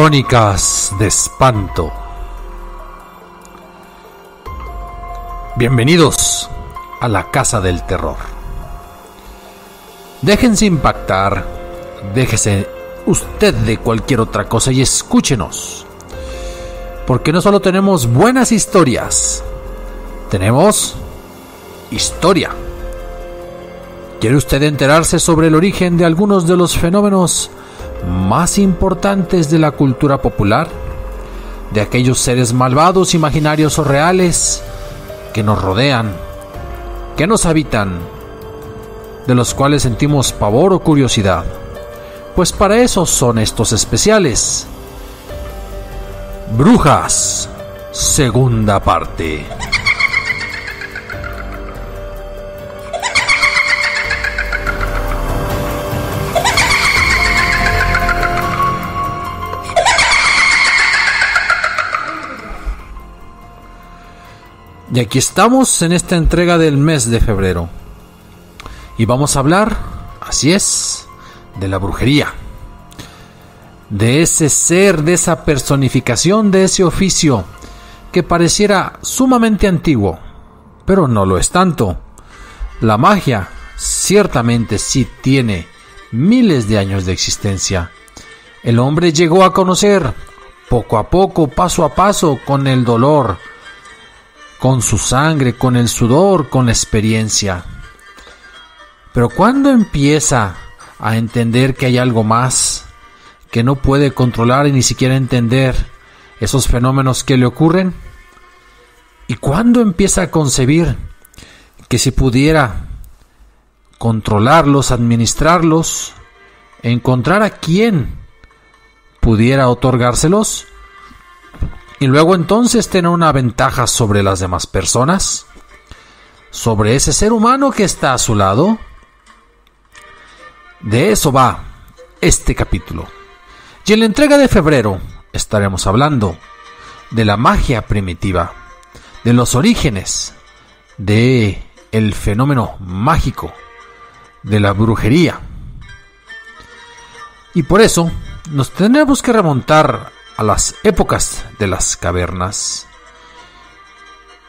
Crónicas de espanto. Bienvenidos a la Casa del Terror. Déjense impactar, déjese usted de cualquier otra cosa y escúchenos. Porque no solo tenemos buenas historias, tenemos historia. ¿Quiere usted enterarse sobre el origen de algunos de los fenómenos más importantes de la cultura popular? De aquellos seres malvados, imaginarios o reales que nos rodean, que nos habitan, de los cuales sentimos pavor o curiosidad. Pues para eso son estos especiales. Brujas, segunda parte. Y aquí estamos en esta entrega del mes de febrero. Y vamos a hablar, así es, de la brujería. De ese ser, de esa personificación, de ese oficio que pareciera sumamente antiguo, pero no lo es tanto. La magia ciertamente sí tiene miles de años de existencia. El hombre llegó a conocer poco a poco, paso a paso, con el dolor, con su sangre, con el sudor, con la experiencia. Pero cuando empieza a entender que hay algo más, que no puede controlar y ni siquiera entender esos fenómenos que le ocurren, y cuando empieza a concebir que si pudiera controlarlos, administrarlos, encontrar a quien pudiera otorgárselos, y luego entonces tener una ventaja sobre las demás personas, sobre ese ser humano que está a su lado. De eso va este capítulo. Y en la entrega de febrero estaremos hablando de la magia primitiva, de los orígenes del fenómeno mágico, de la brujería. Y por eso nos tendremos que remontar a las épocas de las cavernas.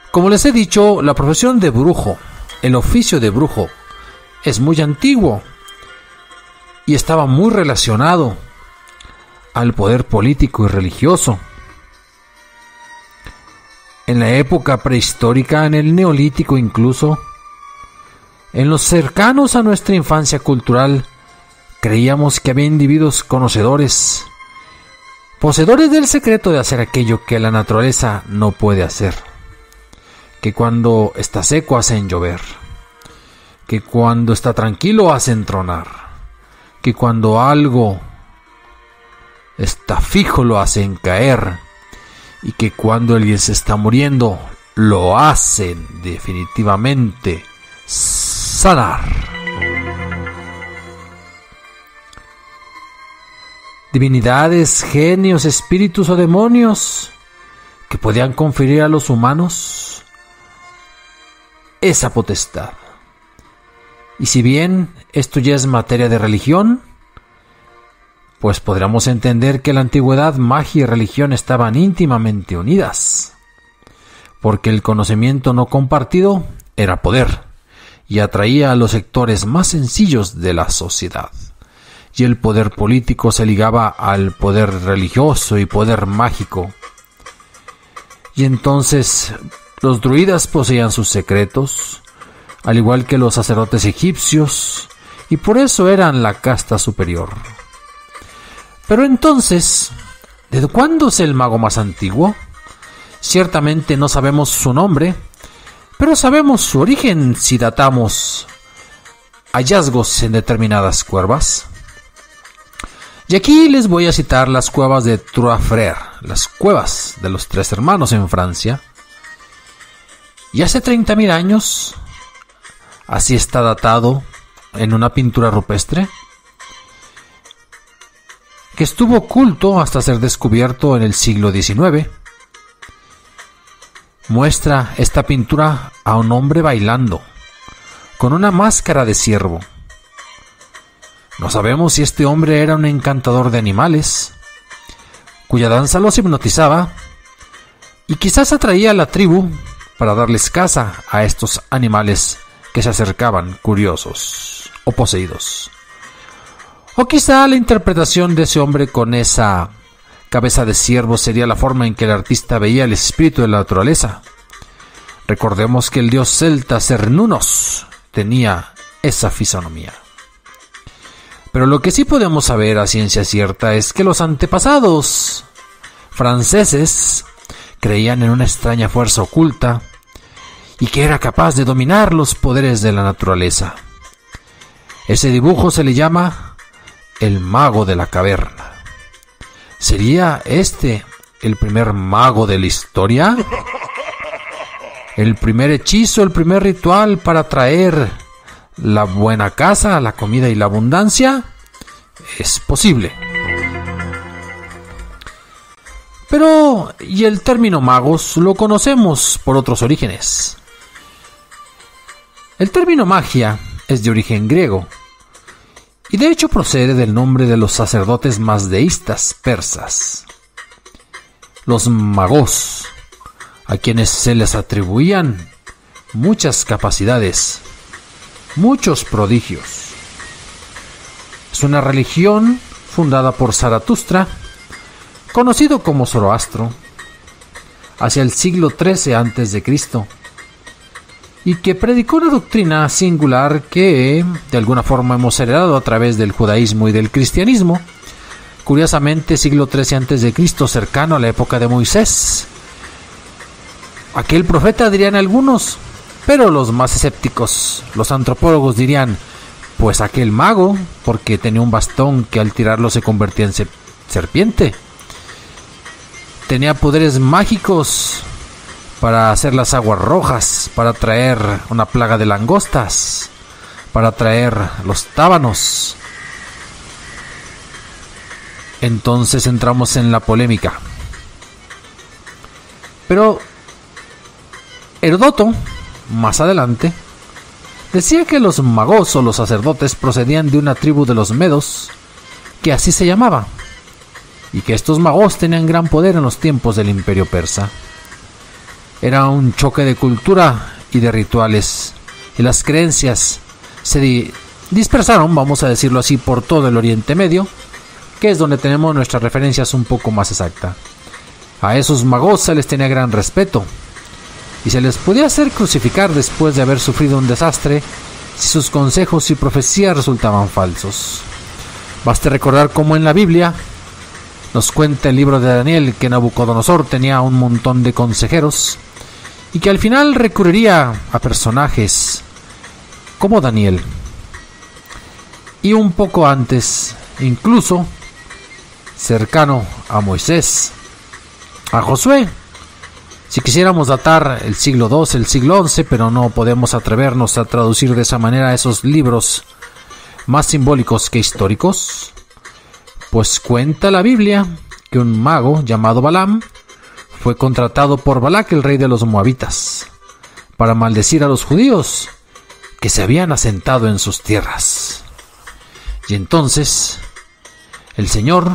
Como les he dicho, la profesión de brujo, el oficio de brujo, es muy antiguo y estaba muy relacionado al poder político y religioso. En la época prehistórica, en el Neolítico incluso, en los cercanos a nuestra infancia cultural, creíamos que había individuos conocedores, poseedores del secreto de hacer aquello que la naturaleza no puede hacer, que cuando está seco hacen llover, que cuando está tranquilo hacen tronar, que cuando algo está fijo lo hacen caer, y que cuando alguien se está muriendo lo hacen definitivamente sanar. Divinidades, genios, espíritus o demonios que podían conferir a los humanos esa potestad. Y si bien esto ya es materia de religión, pues podríamos entender que en la antigüedad magia y religión estaban íntimamente unidas, porque el conocimiento no compartido era poder y atraía a los sectores más sencillos de la sociedad. Y el poder político se ligaba al poder religioso y poder mágico. Y entonces los druidas poseían sus secretos, al igual que los sacerdotes egipcios, y por eso eran la casta superior. Pero entonces, ¿desde cuándo es el mago más antiguo? Ciertamente no sabemos su nombre, pero sabemos su origen si datamos hallazgos en determinadas cuevas. Y aquí les voy a citar las cuevas de Trois Frères, las cuevas de los tres hermanos en Francia. Y hace 30.000 años, así está datado en una pintura rupestre, que estuvo oculto hasta ser descubierto en el siglo XIX. Muestra esta pintura a un hombre bailando, con una máscara de ciervo. No sabemos si este hombre era un encantador de animales, cuya danza los hipnotizaba y quizás atraía a la tribu para darles caza a estos animales que se acercaban curiosos o poseídos. O quizá la interpretación de ese hombre con esa cabeza de ciervo sería la forma en que el artista veía el espíritu de la naturaleza. Recordemos que el dios celta Cernunnos tenía esa fisonomía. Pero lo que sí podemos saber a ciencia cierta es que los antepasados franceses creían en una extraña fuerza oculta y que era capaz de dominar los poderes de la naturaleza. Ese dibujo se le llama el mago de la caverna. ¿Sería este el primer mago de la historia? ¿El primer hechizo, el primer ritual para traer la buena casa, la comida y la abundancia? Es posible. Pero, ¿y el término magos? Lo conocemos por otros orígenes. El término magia es de origen griego y de hecho procede del nombre de los sacerdotes mazdeístas persas, los magos, a quienes se les atribuían muchas capacidades, muchos prodigios. Es una religión fundada por Zaratustra, conocido como Zoroastro, hacia el siglo XIII a.C., y que predicó una doctrina singular que de alguna forma hemos heredado a través del judaísmo y del cristianismo. Curiosamente, siglo XIII a.C., cercano a la época de Moisés. Aquel profeta dirían algunos, pero los más escépticos, los antropólogos dirían, pues aquel mago, porque tenía un bastón que al tirarlo se convertía en serpiente. Tenía poderes mágicos para hacer las aguas rojas, para traer una plaga de langostas, para traer los tábanos. Entonces entramos en la polémica. Pero Heródoto, más adelante, decía que los magos o los sacerdotes procedían de una tribu de los medos, que así se llamaba, y que estos magos tenían gran poder en los tiempos del Imperio Persa. Era un choque de cultura y de rituales, y las creencias se dispersaron, vamos a decirlo así, por todo el Oriente Medio, que es donde tenemos nuestras referencias un poco más exactas. A esos magos se les tenía gran respeto, y se les podía hacer crucificar después de haber sufrido un desastre si sus consejos y profecías resultaban falsos. Baste recordar cómo en la Biblia nos cuenta el libro de Daniel que Nabucodonosor tenía un montón de consejeros y que al final recurriría a personajes como Daniel. Y un poco antes, incluso cercano a Moisés, a Josué. Si quisiéramos datar el siglo II, el siglo XI, pero no podemos atrevernos a traducir de esa manera esos libros más simbólicos que históricos, pues cuenta la Biblia que un mago llamado Balaam fue contratado por Balac, el rey de los moabitas, para maldecir a los judíos que se habían asentado en sus tierras. Y entonces el Señor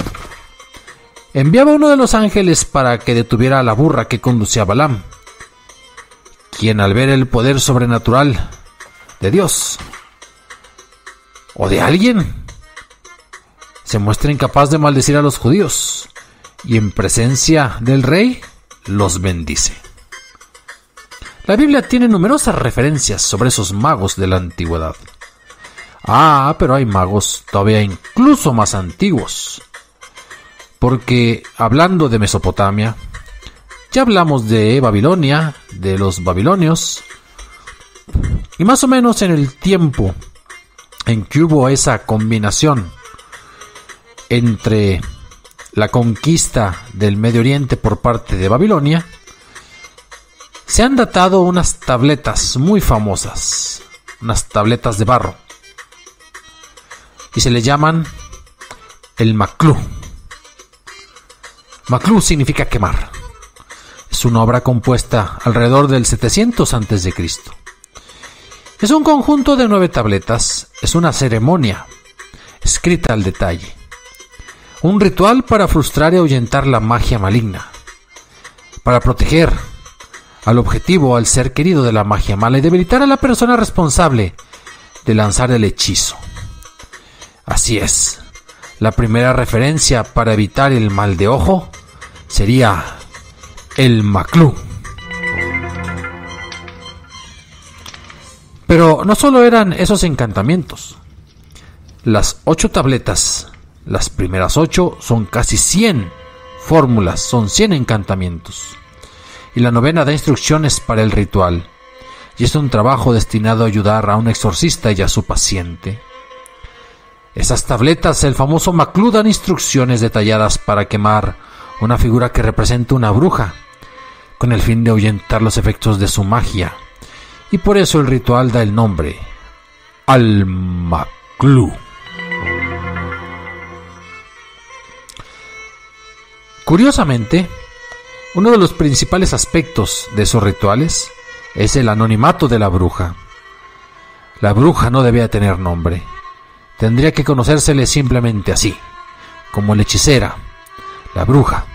enviaba a uno de los ángeles para que detuviera a la burra que conducía a Balaam, quien al ver el poder sobrenatural de Dios o de alguien se muestra incapaz de maldecir a los judíos y en presencia del rey los bendice. La Biblia tiene numerosas referencias sobre esos magos de la antigüedad. Pero hay magos todavía incluso más antiguos, porque hablando de Mesopotamia, ya hablamos de Babilonia, de los babilonios, y más o menos en el tiempo en que hubo esa combinación entre la conquista del Medio Oriente por parte de Babilonia, se han datado unas tabletas muy famosas, unas tabletas de barro, y se le llaman el Maklú. Maklú significa quemar. Es una obra compuesta alrededor del 700 a.C. Es un conjunto de 9 tabletas, es una ceremonia escrita al detalle. Un ritual para frustrar y ahuyentar la magia maligna, para proteger al objetivo, al ser querido de la magia mala, y debilitar a la persona responsable de lanzar el hechizo. Así es, la primera referencia para evitar el mal de ojo sería el Maclú. Pero no solo eran esos encantamientos. Las 8 tabletas, las primeras 8 son casi 100 fórmulas, son 100 encantamientos. Y la 9ª da instrucciones para el ritual. Y es un trabajo destinado a ayudar a un exorcista y a su paciente. Esas tabletas, el famoso Maclú, dan instrucciones detalladas para quemar una figura que representa una bruja, con el fin de ahuyentar los efectos de su magia. Y por eso el ritual da el nombre al Maclú. Curiosamente, uno de los principales aspectos de esos rituales es el anonimato de la bruja. La bruja no debía tener nombre. Tendría que conocérsele simplemente así, como la hechicera, la bruja.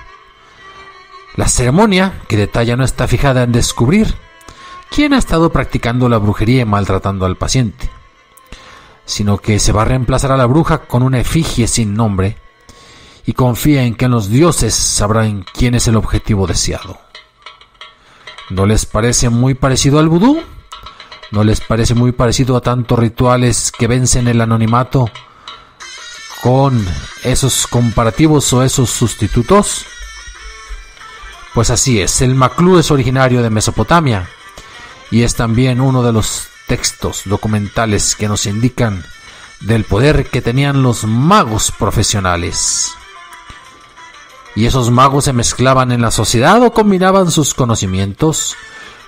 La ceremonia que detalla no está fijada en descubrir quién ha estado practicando la brujería y maltratando al paciente, sino que se va a reemplazar a la bruja con una efigie sin nombre y confía en que los dioses sabrán quién es el objetivo deseado. ¿No les parece muy parecido al vudú? ¿No les parece muy parecido a tantos rituales que vencen el anonimato con esos comparativos o esos sustitutos? Pues así es, el Maclú es originario de Mesopotamia y es también uno de los textos documentales que nos indican del poder que tenían los magos profesionales. Y esos magos se mezclaban en la sociedad o combinaban sus conocimientos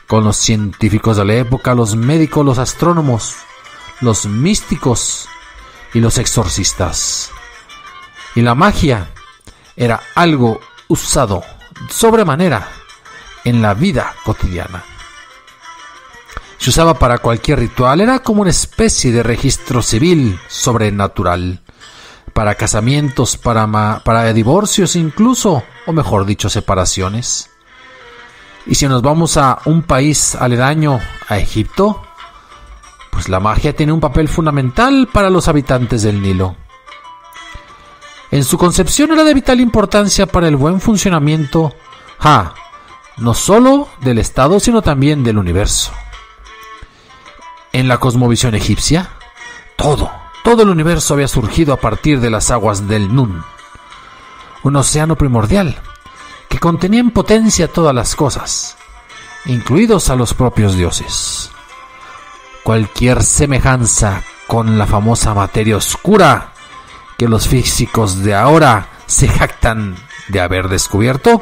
con los científicos de la época, los médicos, los astrónomos, los místicos y los exorcistas. Y la magia era algo usado sobremanera en la vida cotidiana. Se usaba para cualquier ritual, era como una especie de registro civil sobrenatural, para casamientos, para divorcios incluso, o mejor dicho, separaciones. Y si nos vamos a un país aledaño a Egipto, pues la magia tiene un papel fundamental para los habitantes del Nilo. En su concepción era de vital importancia para el buen funcionamiento, no solo del Estado, sino también del universo. En la cosmovisión egipcia, todo el universo había surgido a partir de las aguas del Nun, un océano primordial que contenía en potencia todas las cosas, incluidos a los propios dioses. Cualquier semejanza con la famosa materia oscura que los físicos de ahora se jactan de haber descubierto,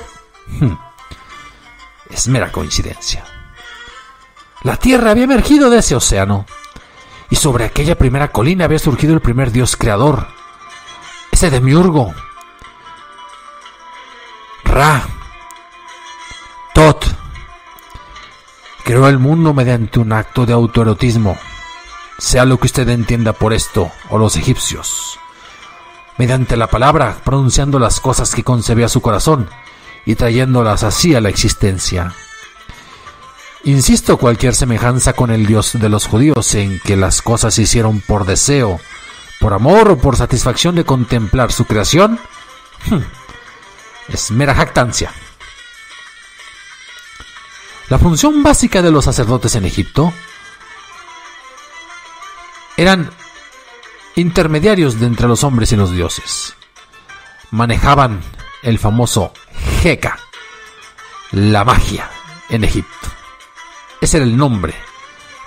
es mera coincidencia. La Tierra había emergido de ese océano, y sobre aquella primera colina había surgido el primer dios creador, ese demiurgo, Ra, Tot. Creó el mundo mediante un acto de autoerotismo, sea lo que usted entienda por esto, o los egipcios, mediante la palabra, pronunciando las cosas que concebía su corazón y trayéndolas así a la existencia. Insisto, cualquier semejanza con el Dios de los judíos en que las cosas se hicieron por deseo, por amor o por satisfacción de contemplar su creación, es mera jactancia. La función básica de los sacerdotes en Egipto eran intermediarios de entre los hombres y los dioses. Manejaban el famoso Heka, la magia en Egipto. Ese era el nombre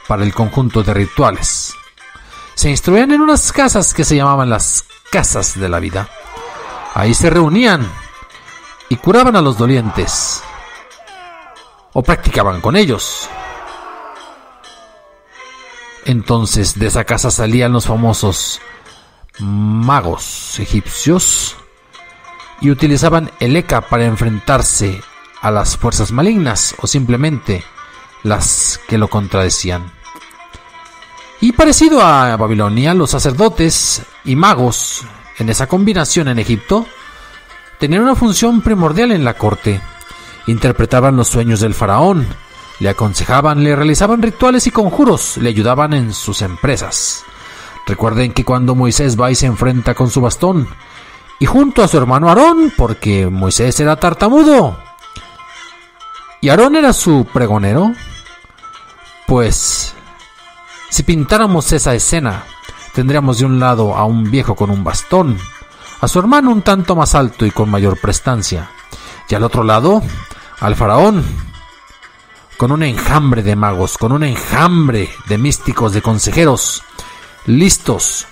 para el conjunto de rituales. Se instruían en unas casas que se llamaban las casas de la vida. Ahí se reunían y curaban a los dolientes, o practicaban con ellos. Entonces de esa casa salían los famosos magos egipcios y utilizaban el Heka para enfrentarse a las fuerzas malignas o simplemente las que lo contradecían. Y parecido a Babilonia, los sacerdotes y magos en esa combinación en Egipto tenían una función primordial en la corte. Interpretaban los sueños del faraón, le aconsejaban, le realizaban rituales y conjuros, le ayudaban en sus empresas. Recuerden que cuando Moisés va y se enfrenta con su bastón, y junto a su hermano Aarón, porque Moisés era tartamudo, y Aarón era su pregonero, pues si pintáramos esa escena, tendríamos de un lado a un viejo con un bastón, a su hermano un tanto más alto y con mayor prestancia, y al otro lado, al faraón, con un enjambre de magos, con un enjambre de místicos, de consejeros, listos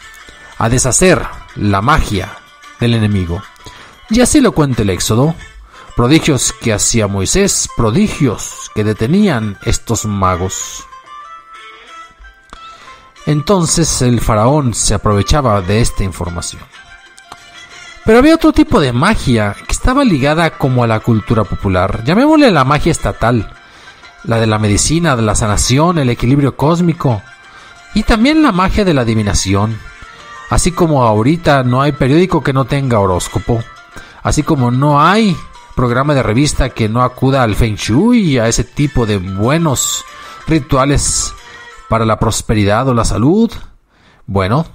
a deshacer la magia del enemigo. Y así lo cuenta el Éxodo. Prodigios que hacía Moisés, prodigios que detenían estos magos. Entonces el faraón se aprovechaba de esta información. Pero había otro tipo de magia que estaba ligada como a la cultura popular. Llamémosle la magia estatal, la de la medicina, de la sanación, el equilibrio cósmico, y también la magia de la adivinación. Así como ahorita no hay periódico que no tenga horóscopo, así como no hay programa de revista que no acuda al Feng Shui y a ese tipo de buenos rituales para la prosperidad o la salud. Bueno,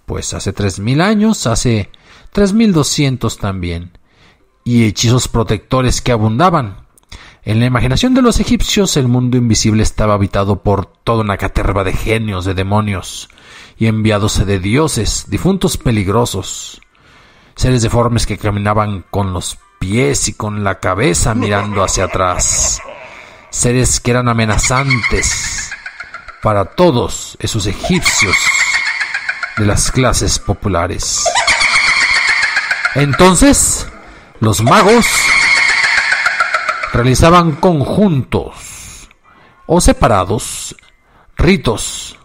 pues hace 3000 años, hace 3200 también, y hechizos protectores que abundaban. En la imaginación de los egipcios, el mundo invisible estaba habitado por toda una caterva de genios, de demonios y enviados de dioses, difuntos peligrosos, seres deformes que caminaban con los pies y con la cabeza mirando hacia atrás, seres que eran amenazantes para todos esos egipcios de las clases populares. Entonces, los magos realizaban conjuntos o separados ritos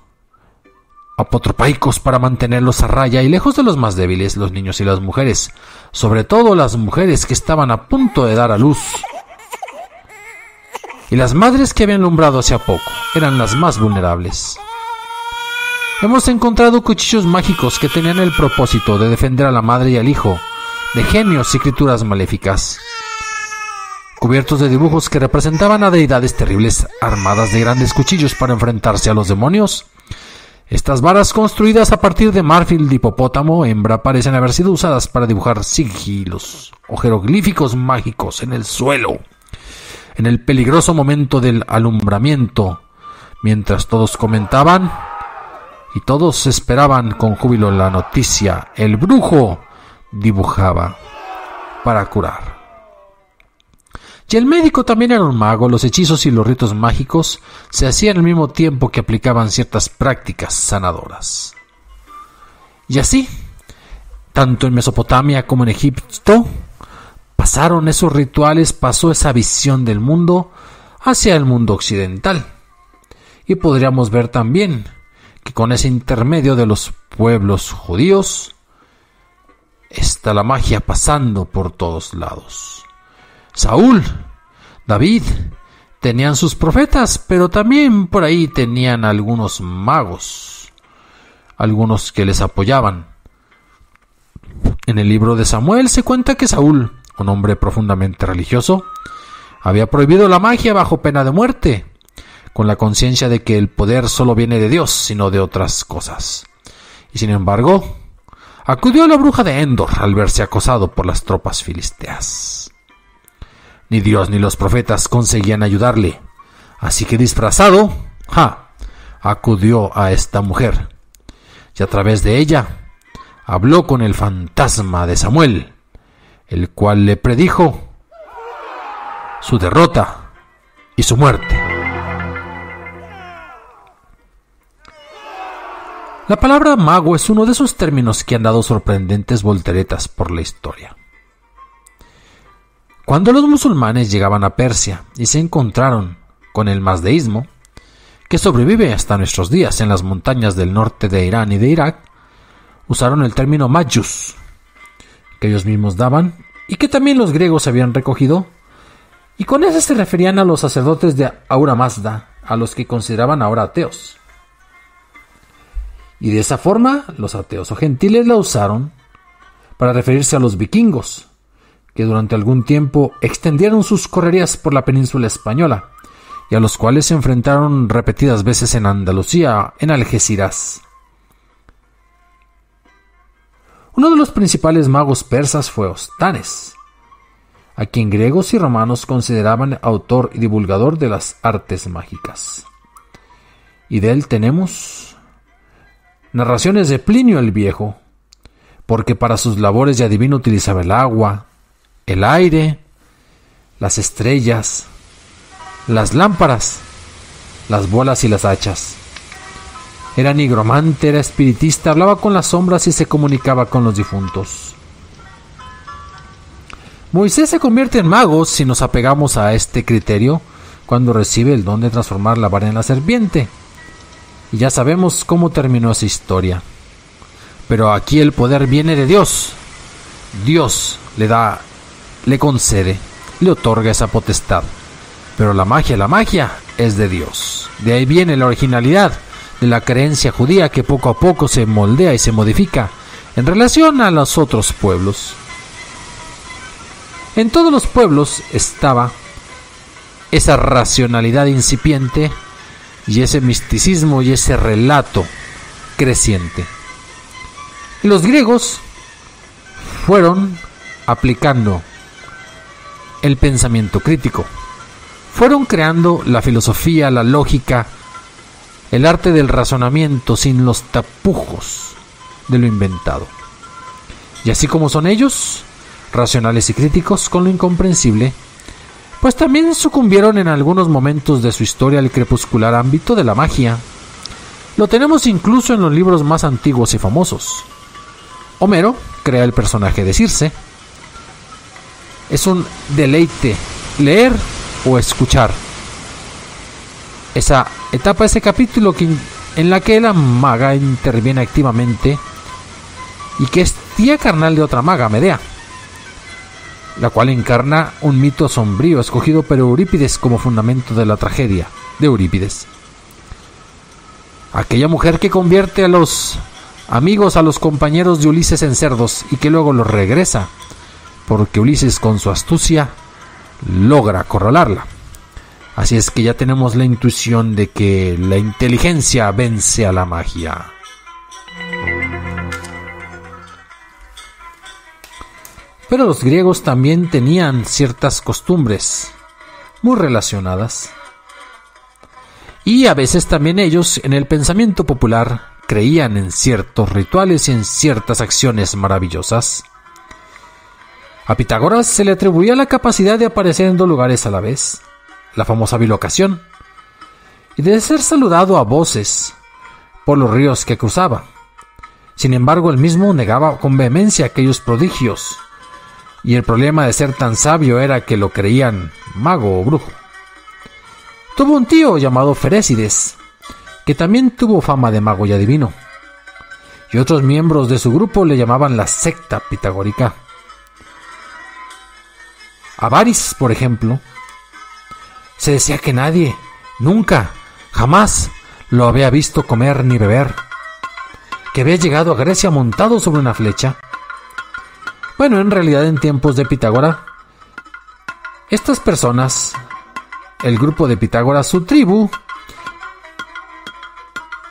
apotropaicos para mantenerlos a raya y lejos de los más débiles, los niños y las mujeres, sobre todo las mujeres que estaban a punto de dar a luz. Y las madres que habían alumbrado hacía poco eran las más vulnerables. Hemos encontrado cuchillos mágicos que tenían el propósito de defender a la madre y al hijo de genios y criaturas maléficas, cubiertos de dibujos que representaban a deidades terribles armadas de grandes cuchillos para enfrentarse a los demonios. Estas varas, construidas a partir de marfil de hipopótamo hembra, parecen haber sido usadas para dibujar sigilos o jeroglíficos mágicos en el suelo. En el peligroso momento del alumbramiento, mientras todos comentaban y todos esperaban con júbilo la noticia, el brujo dibujaba para curar. Y el médico también era un mago. Los hechizos y los ritos mágicos se hacían al mismo tiempo que aplicaban ciertas prácticas sanadoras. Y así, tanto en Mesopotamia como en Egipto, pasaron esos rituales, pasó esa visión del mundo hacia el mundo occidental. Y podríamos ver también que con ese intermedio de los pueblos judíos está la magia pasando por todos lados. Saúl, David, tenían sus profetas, pero también por ahí tenían algunos magos, algunos que les apoyaban. En el libro de Samuel se cuenta que Saúl, un hombre profundamente religioso, había prohibido la magia bajo pena de muerte, con la conciencia de que el poder solo viene de Dios, sino de otras cosas. Y sin embargo, acudió a la bruja de Endor al verse acosado por las tropas filisteas. Ni Dios ni los profetas conseguían ayudarle, así que disfrazado, acudió a esta mujer, y a través de ella habló con el fantasma de Samuel, el cual le predijo su derrota y su muerte. La palabra mago es uno de esos términos que han dado sorprendentes volteretas por la historia. Cuando los musulmanes llegaban a Persia y se encontraron con el mazdeísmo, que sobrevive hasta nuestros días en las montañas del norte de Irán y de Irak, usaron el término Magus, que ellos mismos daban y que también los griegos habían recogido, y con ese se referían a los sacerdotes de Ahura Mazda, a los que consideraban ahora ateos. Y de esa forma, los ateos o gentiles la usaron para referirse a los vikingos, que durante algún tiempo extendieron sus correrías por la península española y a los cuales se enfrentaron repetidas veces en Andalucía, en Algeciras. Uno de los principales magos persas fue Ostanes, a quien griegos y romanos consideraban autor y divulgador de las artes mágicas. Y de él tenemos narraciones de Plinio el Viejo, porque para sus labores de adivino utilizaba el agua, el aire, las estrellas, las lámparas, las bolas y las hachas. Era nigromante, era espiritista, hablaba con las sombras y se comunicaba con los difuntos. Moisés se convierte en mago si nos apegamos a este criterio cuando recibe el don de transformar la vara en la serpiente. Y ya sabemos cómo terminó esa historia. Pero aquí el poder viene de Dios. Dios le concede, le otorga esa potestad. Pero la magia es de Dios. De ahí viene la originalidad de la creencia judía que poco a poco se moldea y se modifica en relación a los otros pueblos. En todos los pueblos estaba esa racionalidad incipiente y ese misticismo y ese relato creciente. Y los griegos fueron aplicando el pensamiento crítico. Fueron creando la filosofía, la lógica, el arte del razonamiento sin los tapujos de lo inventado. Y así como son ellos, racionales y críticos con lo incomprensible, pues también sucumbieron en algunos momentos de su historia al crepuscular ámbito de la magia. Lo tenemos incluso en los libros más antiguos y famosos. Homero crea el personaje de Circe. Es un deleite leer o escuchar esa etapa, ese capítulo en la que la maga interviene activamente y que es tía carnal de otra maga, Medea, la cual encarna un mito sombrío escogido por Eurípides como fundamento de la tragedia de Eurípides. Aquella mujer que convierte a los amigos, a los compañeros de Ulises en cerdos y que luego los regresa, porque Ulises con su astucia logra acorralarla. Así es que ya tenemos la intuición de que la inteligencia vence a la magia. Pero los griegos también tenían ciertas costumbres muy relacionadas. Y a veces también ellos, en el pensamiento popular, creían en ciertos rituales y en ciertas acciones maravillosas. A Pitágoras se le atribuía la capacidad de aparecer en dos lugares a la vez, la famosa bilocación, y de ser saludado a voces por los ríos que cruzaba. Sin embargo, él mismo negaba con vehemencia aquellos prodigios, y el problema de ser tan sabio era que lo creían mago o brujo. Tuvo un tío llamado Ferécides, que también tuvo fama de mago y adivino, y otros miembros de su grupo le llamaban la secta pitagórica. Avaris, por ejemplo, se decía que nadie, nunca, jamás lo había visto comer ni beber, que había llegado a Grecia montado sobre una flecha. Bueno, en realidad en tiempos de Pitágoras, estas personas, el grupo de Pitágoras, su tribu,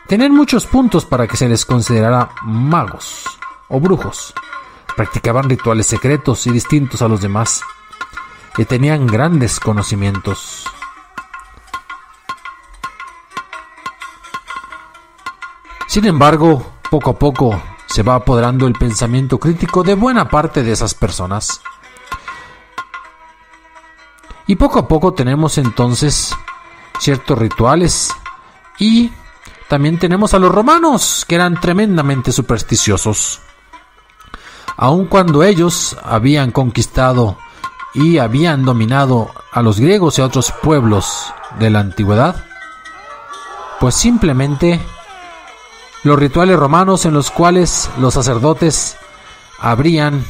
tenían muchos puntos para que se les considerara magos o brujos. Practicaban rituales secretos y distintos a los demás, y tenían grandes conocimientos. Sin embargo, poco a poco se va apoderando el pensamiento crítico de buena parte de esas personas. Y poco a poco tenemos entonces ciertos rituales, y también tenemos a los romanos, que eran tremendamente supersticiosos. Aun cuando ellos habían conquistado y habían dominado a los griegos y a otros pueblos de la antigüedad, pues simplemente los rituales romanos en los cuales los sacerdotes abrían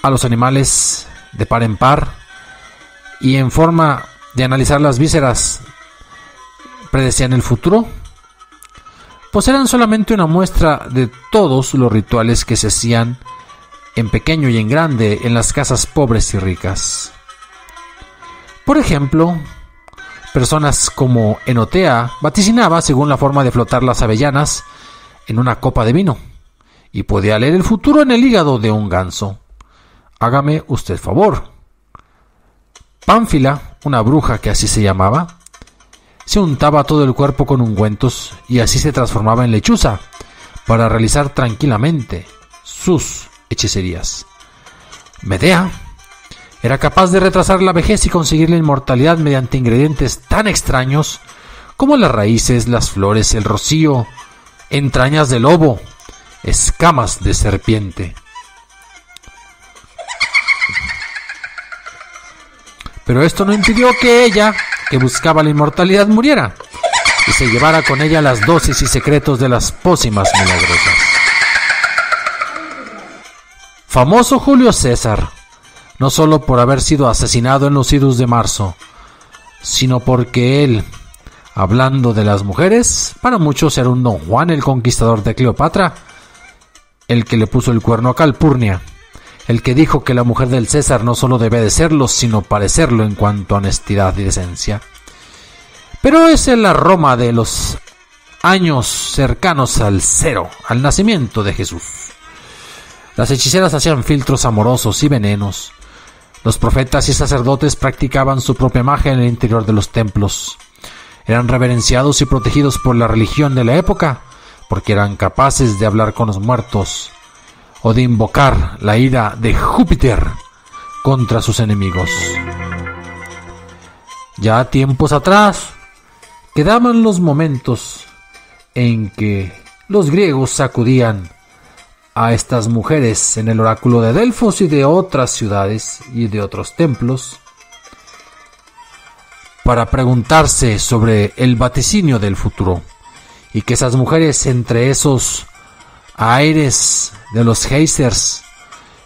a los animales de par en par y en forma de analizar las vísceras predecían el futuro, pues eran solamente una muestra de todos los rituales que se hacían en pequeño y en grande, en las casas pobres y ricas. Por ejemplo, personas como Enotea vaticinaba según la forma de flotar las avellanas en una copa de vino, y podía leer el futuro en el hígado de un ganso. Hágame usted favor. Pánfila, una bruja que así se llamaba, se untaba todo el cuerpo con ungüentos y así se transformaba en lechuza para realizar tranquilamente sus hechicerías. Medea era capaz de retrasar la vejez y conseguir la inmortalidad mediante ingredientes tan extraños como las raíces, las flores, el rocío, entrañas de lobo, escamas de serpiente. Pero esto no impidió que ella, que buscaba la inmortalidad, muriera y se llevara con ella las dosis y secretos de las pócimas milagrosas. Famoso Julio César, no solo por haber sido asesinado en los idus de marzo, sino porque él, hablando de las mujeres, para muchos era un Don Juan el conquistador de Cleopatra, el que le puso el cuerno a Calpurnia, el que dijo que la mujer del César no solo debe de serlo, sino parecerlo en cuanto a honestidad y decencia. Pero es en la Roma de los años cercanos al cero, al nacimiento de Jesús. Las hechiceras hacían filtros amorosos y venenos. Los profetas y sacerdotes practicaban su propia magia en el interior de los templos. Eran reverenciados y protegidos por la religión de la época, porque eran capaces de hablar con los muertos o de invocar la ira de Júpiter contra sus enemigos. Ya tiempos atrás quedaban los momentos en que los griegos sacudían a estas mujeres en el oráculo de Delfos y de otras ciudades y de otros templos para preguntarse sobre el vaticinio del futuro, y que esas mujeres, entre esos aires de los geysers,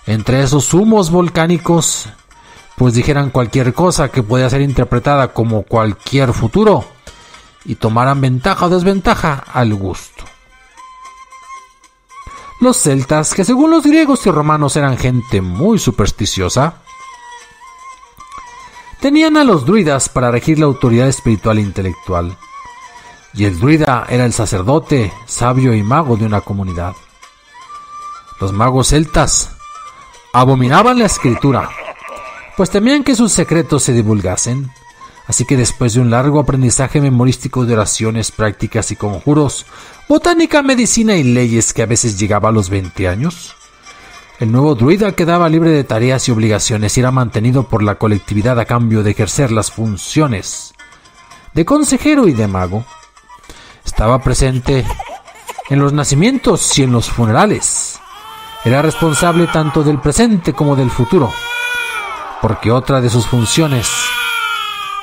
entre esos humos volcánicos, pues dijeran cualquier cosa que podía ser interpretada como cualquier futuro y tomaran ventaja o desventaja al gusto. Los celtas, que según los griegos y romanos eran gente muy supersticiosa, tenían a los druidas para regir la autoridad espiritual e intelectual, y el druida era el sacerdote, sabio y mago de una comunidad. Los magos celtas abominaban la escritura, pues temían que sus secretos se divulgasen, así que después de un largo aprendizaje memorístico de oraciones, prácticas y conjuros, botánica, medicina y leyes que a veces llegaba a los 20 años, el nuevo druida quedaba libre de tareas y obligaciones y era mantenido por la colectividad a cambio de ejercer las funciones de consejero y de mago. Estaba presente en los nacimientos y en los funerales. Era responsable tanto del presente como del futuro, porque otra de sus funciones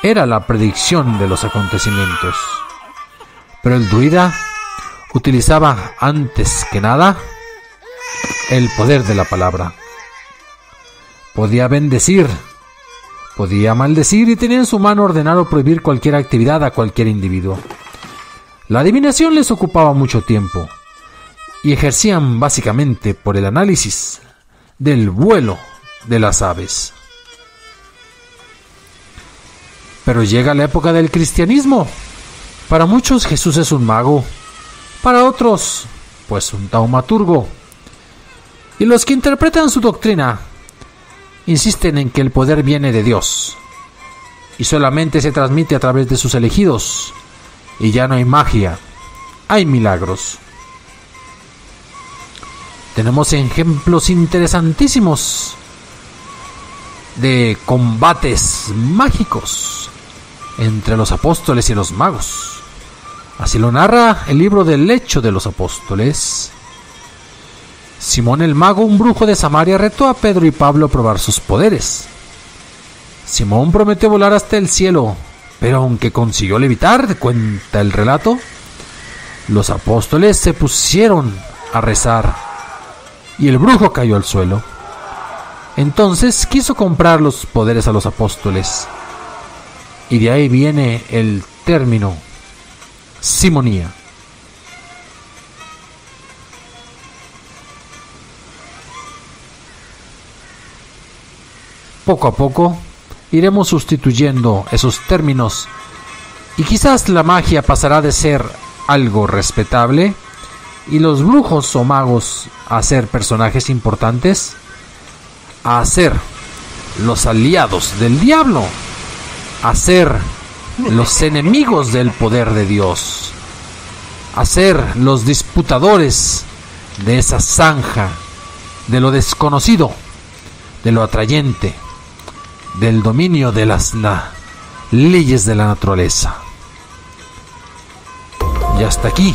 era la predicción de los acontecimientos. Pero el druida utilizaba antes que nada el poder de la palabra. Podía bendecir, podía maldecir y tenía en su mano ordenar o prohibir cualquier actividad a cualquier individuo. La adivinación les ocupaba mucho tiempo y ejercían básicamente por el análisis del vuelo de las aves. Pero llega la época del cristianismo. Para muchos Jesús es un mago, para otros, pues un taumaturgo. Y los que interpretan su doctrina insisten en que el poder viene de Dios y solamente se transmite a través de sus elegidos, y ya no hay magia, hay milagros. Tenemos ejemplos interesantísimos de combates mágicos entre los apóstoles y los magos. Así lo narra el libro del Hecho de los Apóstoles. Simón el mago, un brujo de Samaria, retó a Pedro y Pablo a probar sus poderes. Simón prometió volar hasta el cielo, pero aunque consiguió levitar, cuenta el relato, los apóstoles se pusieron a rezar y el brujo cayó al suelo. Entonces quiso comprar los poderes a los apóstoles, y de ahí viene el término simonía. poco a poco iremos sustituyendo esos términos y quizás la magia pasará de ser algo respetable y los brujos o magos a ser personajes importantes, a ser los aliados del diablo, a ser los enemigos del poder de Dios, a ser los disputadores de esa zanja, de lo desconocido, de lo atrayente, del dominio de las leyes de la naturaleza. Y hasta aquí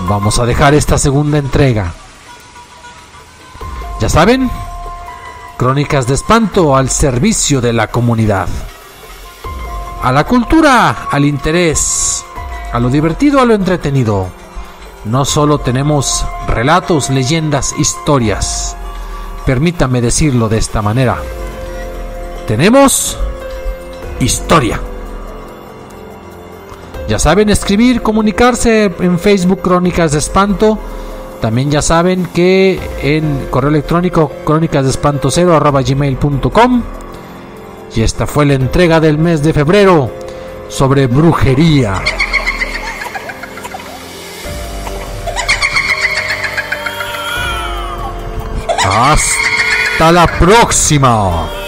vamos a dejar esta segunda entrega. Ya saben, Crónicas de Espanto al servicio de la comunidad, a la cultura, al interés, a lo divertido, a lo entretenido. No solo tenemos relatos, leyendas, historias. Permítame decirlo de esta manera. Tenemos historia. Ya saben, escribir, comunicarse en Facebook Crónicas de Espanto. También ya saben que en correo electrónico crónicasdeespanto0@gmail.com. Y esta fue la entrega del mes de febrero sobre brujería. Hasta la próxima.